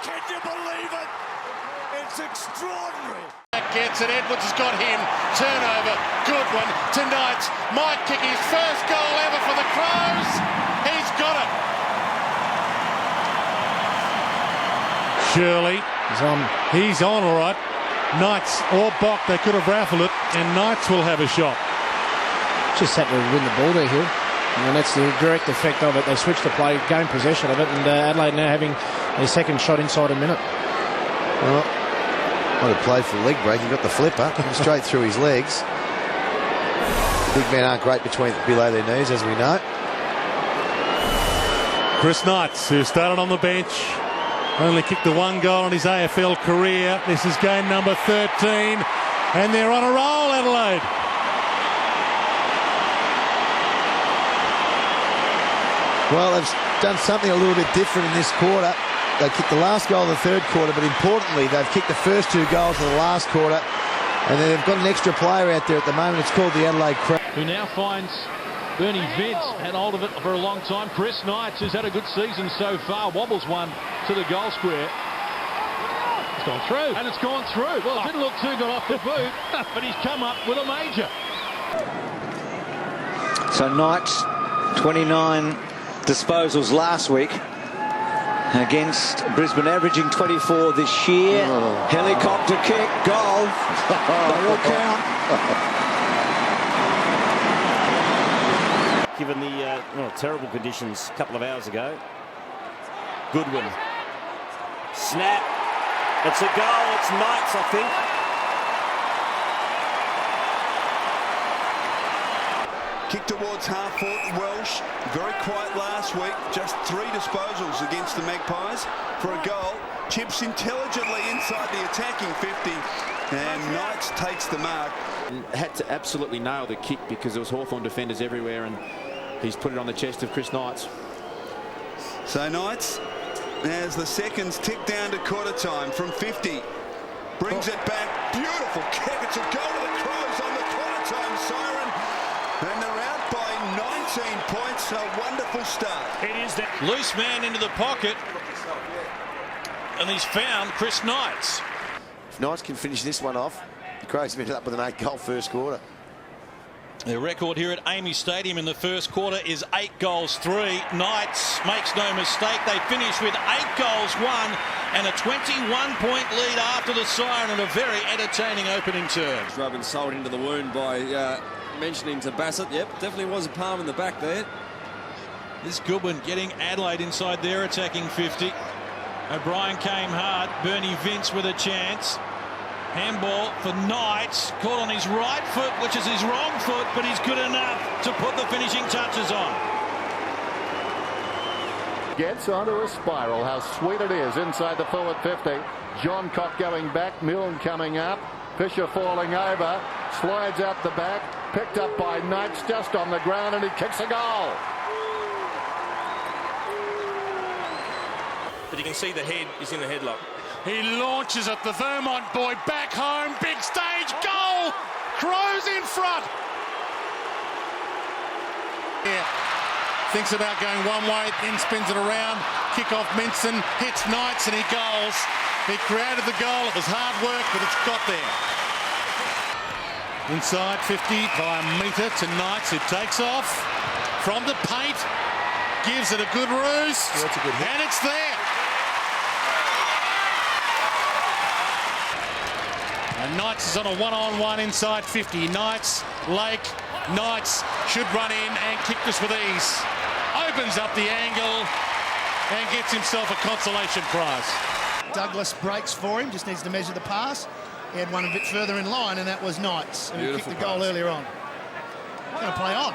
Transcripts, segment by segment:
Can you believe it? It's extraordinary. Gets it, Edwards has got him. Turnover, good one to Knights. Might kick his first goal ever for the Crows. He's got it. Shirley is on. He's on all right. Knights or Bock, they could have raffled it, and Knights will have a shot. Just had to win the ball there, Hugh. And that's the direct effect of it. They switched the play, gained possession of it, and Adelaide now having their second shot inside a minute. Well, might have played for the leg break. He got the flipper straight through his legs. Big men aren't great below their knees, as we know. Chris Knights, who started on the bench, only kicked the one goal in his AFL career. This is game number 13, and they're on a roll, Adelaide. Well, they've done something a little bit different in this quarter. They kicked the last goal in the third quarter, but importantly, they've kicked the first two goals in the last quarter, and then they've got an extra player out there at the moment. It's called the Adelaide Crows. Who now finds Bernie Vince, had hold of it for a long time. Chris Knights, who's had a good season so far, wobbles one to the goal square. It's gone through. And it's gone through. Well, it didn't look too good off the boot, but he's come up with a major. So Knights, 29 disposals last week against Brisbane, averaging 24 this year. Helicopter kick, goal. They all count. Given the terrible conditions a couple of hours ago. Goodwin. Snap. It's a goal. It's Knights, I think. Kick towards half-court. Welsh, very quiet last week. Just 3 disposals against the Magpies for a goal. Chips intelligently inside the attacking 50. And Knights takes the mark. Had to absolutely nail the kick because there was Hawthorn defenders everywhere, and he's put it on the chest of Chris Knights. So Knights, as the seconds tick down to quarter time from 50. Brings it back. Beautiful kick. It's a goal to the Crows on the quarter time siren. And they're out by 19 points. A wonderful start. It is that loose man into the pocket. And he's found Chris Knights. If Knights can finish this one off, the Crows have ended up with an 8-goal first quarter. The record here at Amy Stadium in the first quarter is 8 goals 3. Knights, makes no mistake, they finish with 8 goals 1 and a 21-point lead after the siren, and a very entertaining opening term. Rubbing salt into the wound by mentioning to Bassett. Yep, definitely was a palm in the back there. This Goodwin getting Adelaide inside their attacking 50. O'Brien came hard. Bernie Vince with a chance. Handball for Knights. Caught on his right foot, which is his wrong foot, but he's good enough to put the finishing touches on. Gets onto a spiral. How sweet it is inside the forward 50. John Cock going back. Milne coming up. Fisher falling over. Slides out the back. Picked up by Knights just on the ground, and he kicks a goal. But you can see the head is in the headlock. He launches it, the Vermont boy back home, big stage, goal! Crows in front! Yeah. Thinks about going one way, then spins it around, kick off Minson, hits Knights and he goals. He created the goal, it was hard work, but it's got there. Inside 50 by a metre to Knights, who takes off from the paint, gives it a good roost, that's a good hit. And it's there. And Knights is on a one-on-one inside 50. Knights, Lake, Knights should run in and kick this with ease. Opens up the angle and gets himself a consolation prize. Douglas breaks for him, just needs to measure the pass. He had one a bit further in line, and that was Knights. And he kicked the goal earlier on. Going to play on.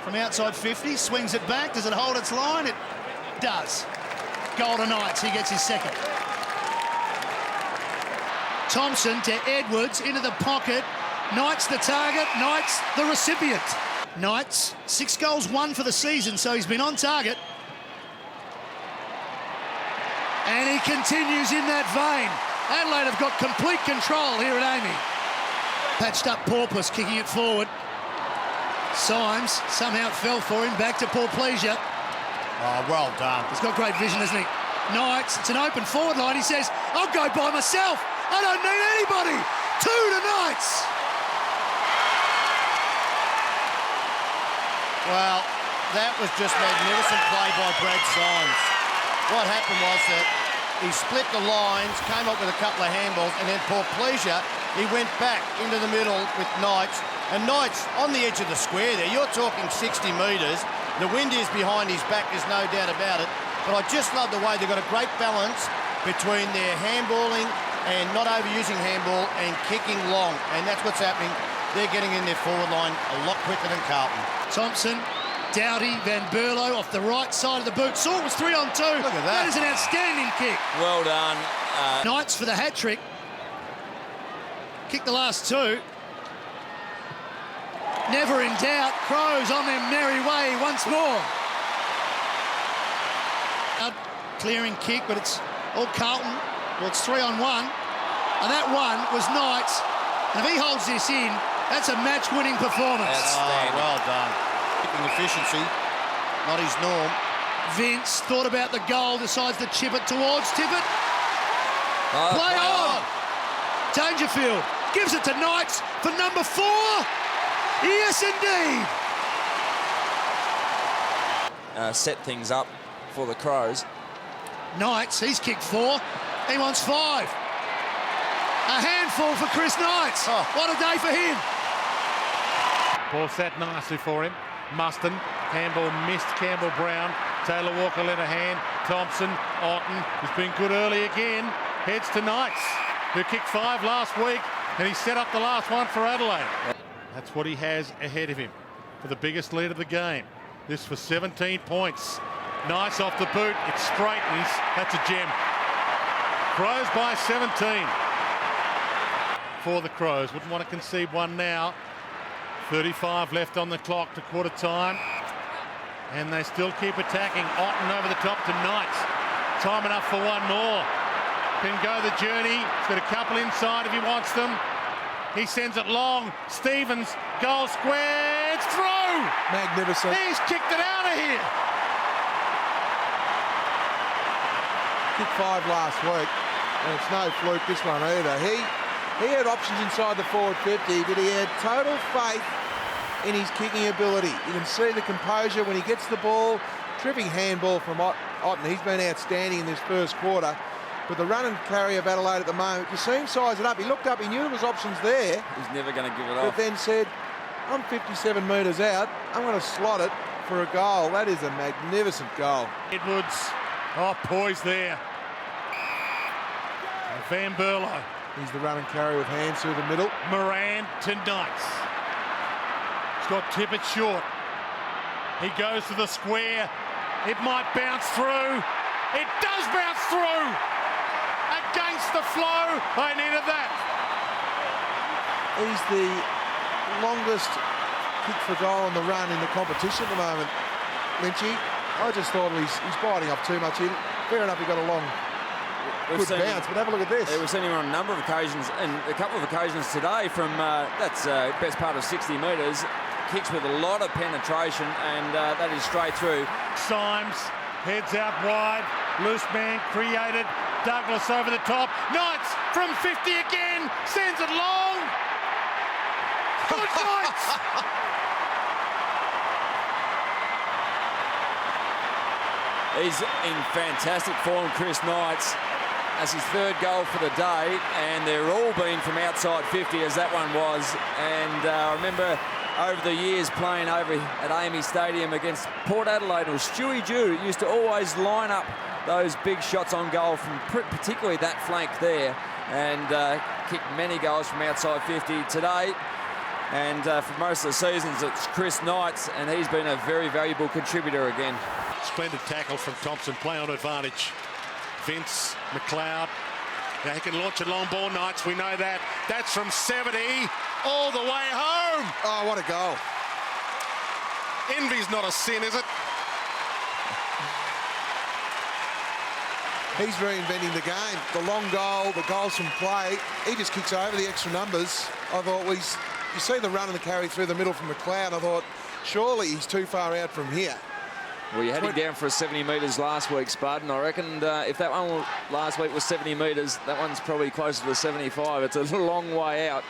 From outside 50, swings it back. Does it hold its line? It does. Goal to Knights. He gets his second. Thompson to Edwards into the pocket. Knights the target, Knights the recipient. Knights, 6 goals 1 for the season, so he's been on target. And he continues in that vein. Adelaide have got complete control here at Amy. Patched up Porpoise, kicking it forward. Symes, somehow it fell for him, back to Paul Pleasure. Oh, well done. He's got great vision, hasn't he? Knights, it's an open forward line. He says, I'll go by myself. I don't need anybody. 2 to Knights. Well, that was just magnificent play by Brad Symes. What happened was that he split the lines, came up with a couple of handballs, and then for pleasure, he went back into the middle with Knights. And Knights on the edge of the square there, you're talking 60 metres. The wind is behind his back, there's no doubt about it. But I just love the way they've got a great balance between their handballing and not overusing handball and kicking long. And that's what's happening. They're getting in their forward line a lot quicker than Carlton. Thompson, Doughty, Van Berlo off the right side of the boot. Saw it was 3 on 2. Look at that. That is an outstanding kick. Well done. Knights for the hat-trick. Kick the last 2. Never in doubt. Crows on their merry way once more. Clearing kick, but it's all Carlton. Well, it's 3 on 1. And that one was Knights. And if he holds this in, that's a match-winning performance. Oh, well done. Kicking efficiency, not his norm. Vince thought about the goal, decides to chip it towards Tippett. Play on! Dangerfield gives it to Knights for number 4. Yes, indeed. Set things up for the Crows. Knights, he's kicked 4. He wants 5. A handful for Chris Knights. Oh. What a day for him. Ball sat nicely for him. Muston, handball missed Campbell-Brown. Taylor Walker lent a hand. Thompson, Otten, who's been good early again, heads to Knights, who kicked 5 last week, and he set up the last one for Adelaide. That's what he has ahead of him for the biggest lead of the game. This for 17 points. Knights off the boot. It straightens. That's a gem. Crows by 17. For the Crows. Wouldn't want to concede one now. 35 left on the clock to quarter time. And they still keep attacking. Otten over the top to Knights. Time enough for one more. Can go the journey. He's got a couple inside if he wants them. He sends it long. Stevens, goal square. It's through. Magnificent. He's kicked it out of here. Kicked 5 last week, and it's no fluke this one either. He had options inside the forward 50, but he had total faith in his kicking ability. You can see the composure when he gets the ball. Tripping handball from Otten. He's been outstanding in this first quarter. But the run and carry of Adelaide at the moment, you see him size it up. He looked up, he knew there was options there. He's never going to give it off. off. But then said, I'm 57 metres out. I'm going to slot it for a goal. That is a magnificent goal. Edwards, poised there. Van Berlo. He's the run and carry with hands through the middle. Moran to Knights. He's got Tippett short. He goes to the square. It might bounce through. It does bounce through. Against the flow. They needed that. He's the longest kick for goal on the run in the competition at the moment, Lynchy. I just thought he's biting off too much in. Fair enough, he got a long good bounce, but have a look at this. We've seen him on a number of occasions, and a couple of occasions today from that's best part of 60 metres. Kicks with a lot of penetration, and that is straight through. Symes heads out wide. Loose man created. Douglas over the top. Knights from 50 again. Sends it long. Good Knights. He's in fantastic form, Chris Knights. That's his 3rd goal for the day, and they're all been from outside 50, as that one was. And I remember over the years playing over at AAMI Stadium against Port Adelaide, or Stewie Dew used to always line up those big shots on goal from particularly that flank there, and kicked many goals from outside 50 today. And for most of the seasons, it's Chris Knights, and he's been a very valuable contributor again. Splendid tackle from Thompson, play on advantage. Vince, McLeod. Now he can launch a long ball, Knights, we know that. That's from 70 all the way home. Oh, what a goal. Envy's not a sin, is it? He's reinventing the game. The long goal, the goals from play. He just kicks over the extra numbers. I thought, you see the run and the carry through the middle from McLeod. I thought, surely he's too far out from here. Well, you had him down for a 70 metres last week, Spud, and I reckon if that one last week was 70 metres, that one's probably closer to 75. It's a long way out,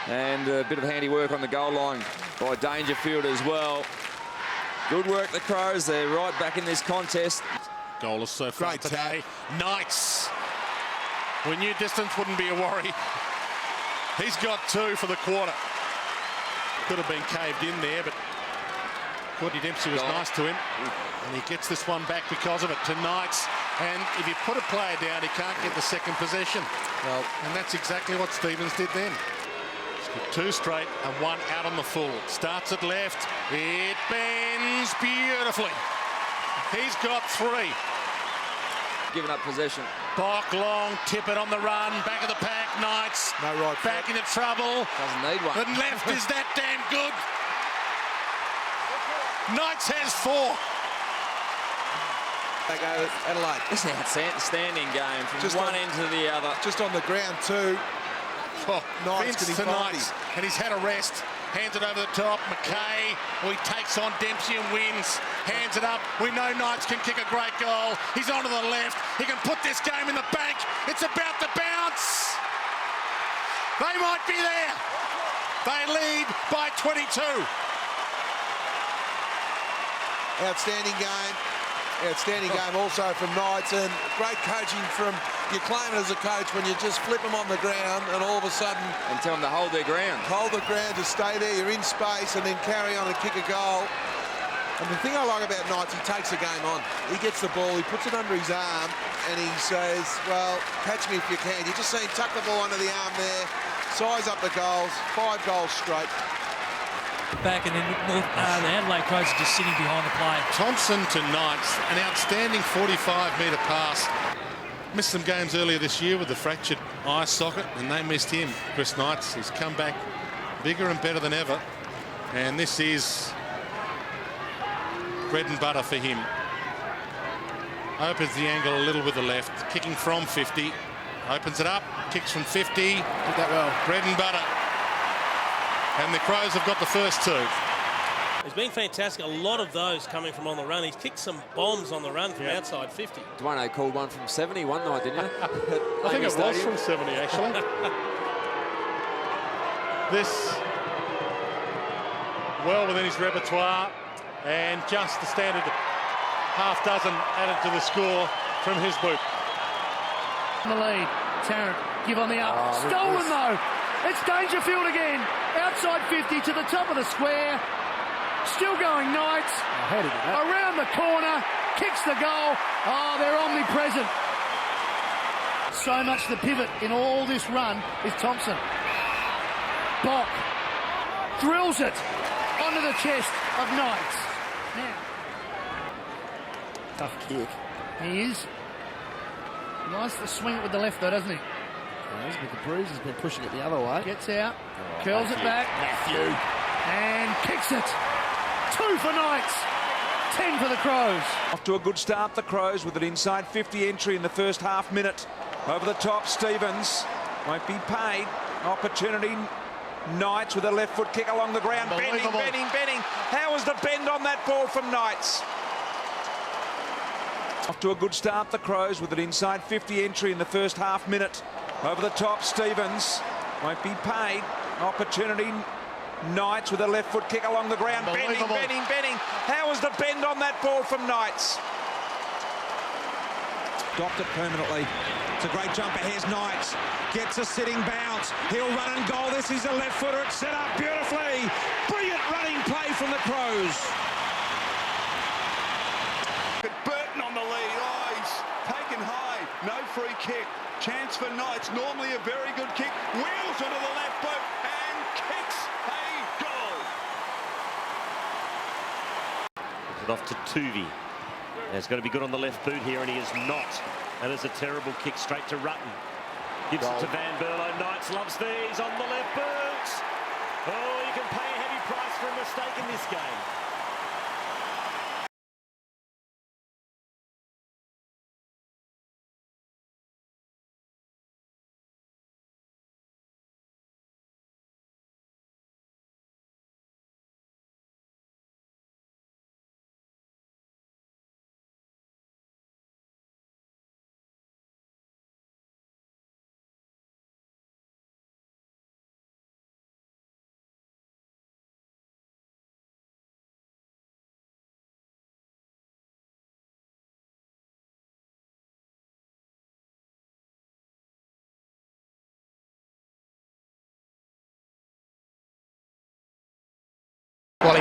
and a bit of handiwork on the goal line by Dangerfield as well. Good work, the Crows. They're right back in this contest. Goalless so far today. Knights. We knew distance wouldn't be a worry. He's got 2 for the quarter. Could have been caved in there, but Courtney Dempsey was nice to him. And he gets this one back because of it to Knights. And if you put a player down, he can't get the second possession. Well, and that's exactly what Stevens did then. He's got 2 straight and 1 out on the full. Starts at left. It bends beautifully. He's got 3. Giving up possession. Bok long, tip it on the run, back of the pack, Knights. No right back foot. into trouble. Doesn't need one. And left is that damn good. Knights has 4. They go Adelaide. It's an outstanding game from just one end to the other. Just on the ground too. Oh, Knights Vince to Knights, and he's had a rest. Hands it over the top. McKay, he takes on Dempsey and wins. Hands it up. We know Knights can kick a great goal. He's onto the left. He can put this game in the bank. It's about to bounce. They might be there. They lead by 22. Outstanding game. Outstanding game also from Knights, and great coaching from, you claim it as a coach when you just flip them on the ground and all of a sudden... And tell them to hold their ground. Hold the ground, to stay there, you're in space and then carry on and kick a goal. And the thing I like about Knights, he takes the game on. He gets the ball, he puts it under his arm and he says, well, catch me if you can. You just see him tuck the ball under the arm there, size up the goals, 5 goals straight. Back, and then the Adelaide Crows are just sitting behind the play. Thompson to Knights, an outstanding 45-metre pass. Missed some games earlier this year with the fractured eye socket, and they missed him. Chris Knights, he's come back bigger and better than ever, and this is bread and butter for him. Opens the angle a little with the left, kicking from 50, opens it up, kicks from 50. Did that well. Bread and butter. And the Crows have got the first 2. He's been fantastic. A lot of those coming from on the run. He's kicked some bombs on the run from outside 50. Dwayne called one from 70 one night, didn't you? I think it was from 70, actually. This well within his repertoire, and just the standard half dozen added to the score from his boot. The lead. Tarrant, give on the up. Stolen though. It's Dangerfield again. Outside 50 to the top of the square. Still going Knights. Around the corner. Kicks the goal. Oh, they're omnipresent. So much the pivot in all this run is Thompson. Bok drills it onto the chest of Knights. Now. Tough kick. He is. Nice to swing it with the left though, doesn't he? But the Breeze has been pushing it the other way. Gets out, curls it back, and kicks it. 2 for Knights, 10 for the Crows. Off to a good start, the Crows, with an inside 50 entry in the first half minute. Over the top, Stevens won't be paid. Opportunity, Knights with a left foot kick along the ground. Bending. How was the bend on that ball from Knights? Off to a good start, the Crows, with an inside 50 entry in the first half minute. Over the top, Stevens won't be paid. Opportunity, Knights with a left foot kick along the ground. Bending. How was the bend on that ball from Knights? Stopped it permanently. It's a great jumper. Here's Knights. Gets a sitting bounce. He'll run and goal. This is a left footer. It's set up beautifully. Brilliant running play from the Crows. Burton on the lead. Oh, he's taken high. No free kick. Chance for Knights. Normally a very good kick. Wheels onto the left boot and kicks a goal. Puts it off to Tuvey. It's going to be good on the left boot here, and he is not. That is a terrible kick straight to Rutten. Gives it to Van Berlo. Knights loves these on the left boot. Oh, you can pay a heavy price for a mistake in this game.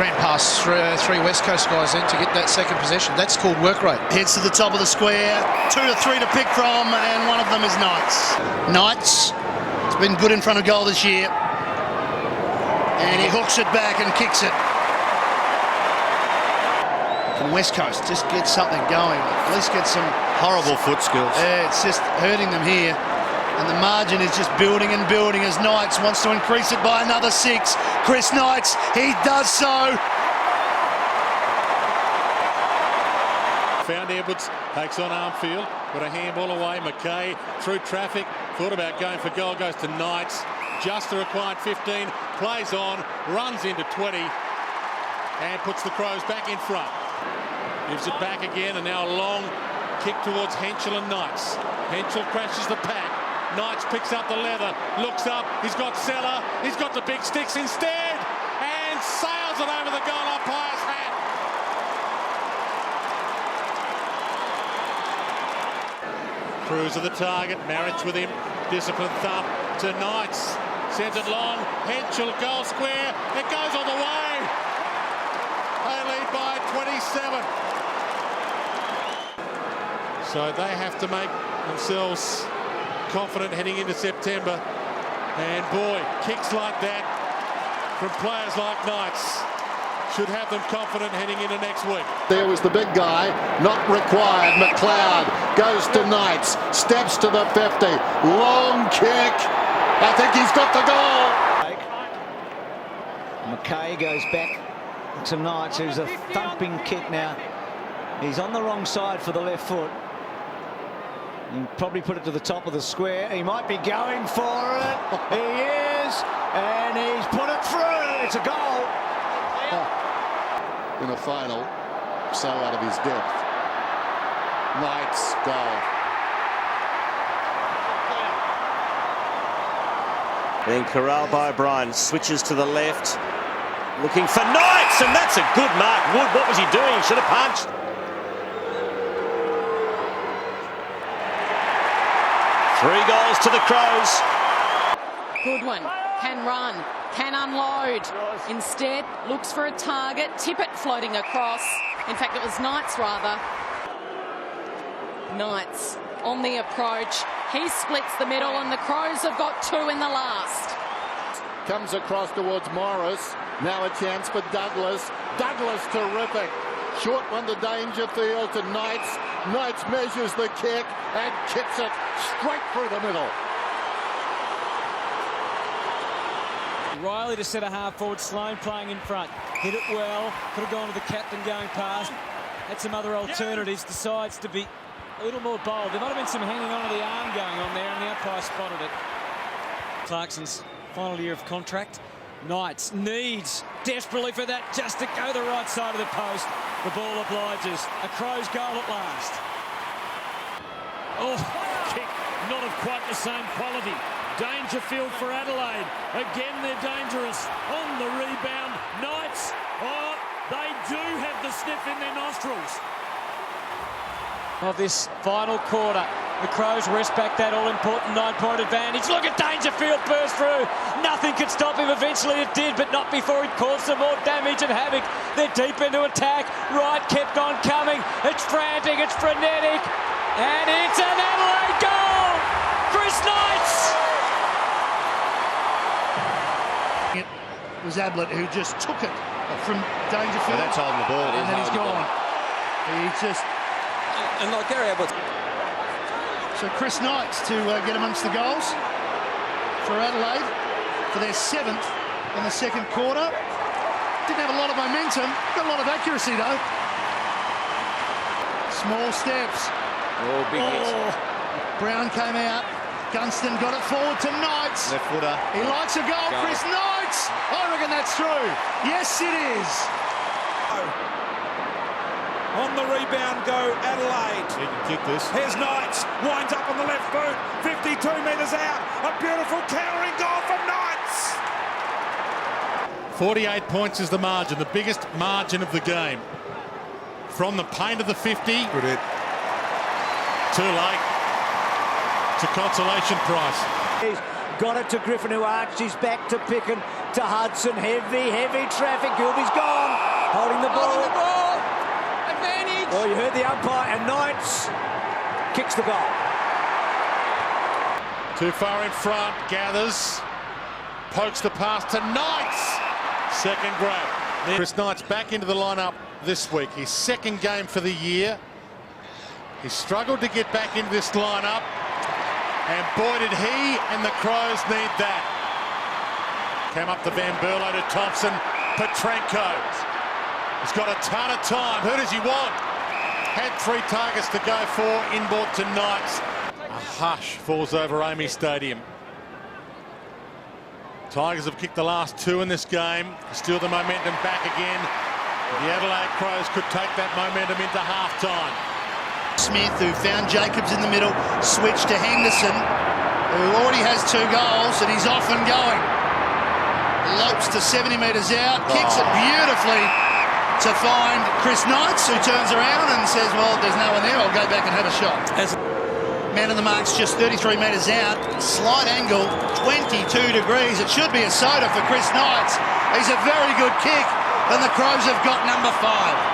ran past three West Coast guys then to get that second possession. That's called work rate. Heads to the top of the square. 2 to 3 to pick from, and one of them is Knights. Knights has been good in front of goal this year. And he hooks it back and kicks it. From West Coast, just get something going. At least get some horrible foot skills. Yeah, it's just hurting them here. And the margin is just building and building as Knights wants to increase it by another 6. Chris Knights, he does so. Found Edwards, takes on Armfield, got a handball away. McKay through traffic, thought about going for goal, goes to Knights. Just the required 15, plays on, runs into 20 and puts the Crows back in front. Gives it back again, and now a long kick towards Henschel and Knights. Henschel crashes the pack. Knights picks up the leather, looks up, he's got Seller, he's got the big sticks instead, and sails it over the goal umpire's hat. Cruz of the target, Marriage with him, disciplined thump to Knights. Sends it long, Henschel, goal square, it goes all the way. They lead by 27. So they have to make themselves confident heading into September. And boy, kicks like that from players like Knights should have them confident heading into next week. There was the big guy, not required. McLeod goes to Knights, steps to the 50, long kick. I think he's got the goal. McKay goes back to Knights, who's a thumping kick now. He's on the wrong side for the left foot. He probably put it to the top of the square. He might be going for it. He is, and he's put it through. It's a goal. In a final, so out of his depth. Knights goal. Then corralled by O'Brien, switches to the left, looking for Knights, and that's a good mark. Wood, what was he doing? He should have punched. Three goals to the Crows. Goodwin can run, can unload. Instead, looks for a target. Tippett floating across. In fact, it was Knights, rather. Knights on the approach. He splits the middle, and the Crows have got 2 in the last. Comes across towards Morris. Now a chance for Douglas. Douglas terrific. Short one to Dangerfield to Knights. Knights measures the kick and kicks it straight through the middle. Riley to centre half forward, Sloane playing in front. Hit it well, could have gone to the captain going past. Had some other alternatives, decides to be a little more bold. There might have been some hanging on to the arm going on there, and the umpire spotted it. Clarkson's final year of contract. Knights needs desperately for that just to go the right side of the post. The ball obliges. A Crows goal at last. Oh, kick not of quite the same quality. Dangerfield for Adelaide. Again, they're dangerous. On the rebound, Knights. Oh, they do have the sniff in their nostrils. Of this final quarter, the Crows wrest back that all-important 9-point advantage. Look at Dangerfield burst through. Nothing could stop him. Eventually it did, but not before he caused some more damage and havoc. They're deep into attack. Wright kept on coming. It's frantic, it's frenetic, and it's an Adelaide goal! Chris Knights! It was Ablett who just took it from Dangerfield. Yeah, that's holding the ball. And then he's gone. He just... And like Gary Ablett. So Chris Knights to get amongst the goals for Adelaide for their 7th in the second quarter. Didn't have a lot of momentum, got a lot of accuracy though. Small steps. Oh, big hit. Brown came out. Gunston got it forward to Knights. Left footer. He likes a goal. Chris Knights. I reckon that's through. Yes, it is. On the rebound go Adelaide. He can kick this. Here's Knights. Winds up on the left boot. 52 metres out. A beautiful countering goal from Knights. 48 points is the margin, the biggest margin of the game. From the paint of the 50. Good hit. Too late. It's a consolation prize. He's got it to Griffin, who arches back to Picken. back to Hudson. Heavy traffic. Gilby's gone. Holding the ball. Advantage. Oh, you heard the umpire, and Knights kicks the goal. Too far in front, gathers, pokes the pass to Knights. Second grab. Chris Knights back into the lineup this week. His second game for the year. He struggled to get back into this lineup, and boy did he and the Crows need that. Came up to Van Berlo, to Thompson, Petrenko. He's got a ton of time. Who does he want? Had 3 targets to go for, inboard to Knights. A hush falls over Amy Stadium. Tigers have kicked the last 2 in this game. Steal the momentum back again. The Adelaide Crows could take that momentum into half-time. Smith, who found Jacobs in the middle, switched to Henderson, who already has 2 goals, and he's off and going. Lopes to 70 metres out, kicks it beautifully to find Chris Knights, who turns around and says, well, there's no one there, I'll go back and have a shot. Man of the mark's just 33 metres out, slight angle, 22 degrees. It should be a soda for Chris Knights. He's a very good kick, and the Crows have got number 5.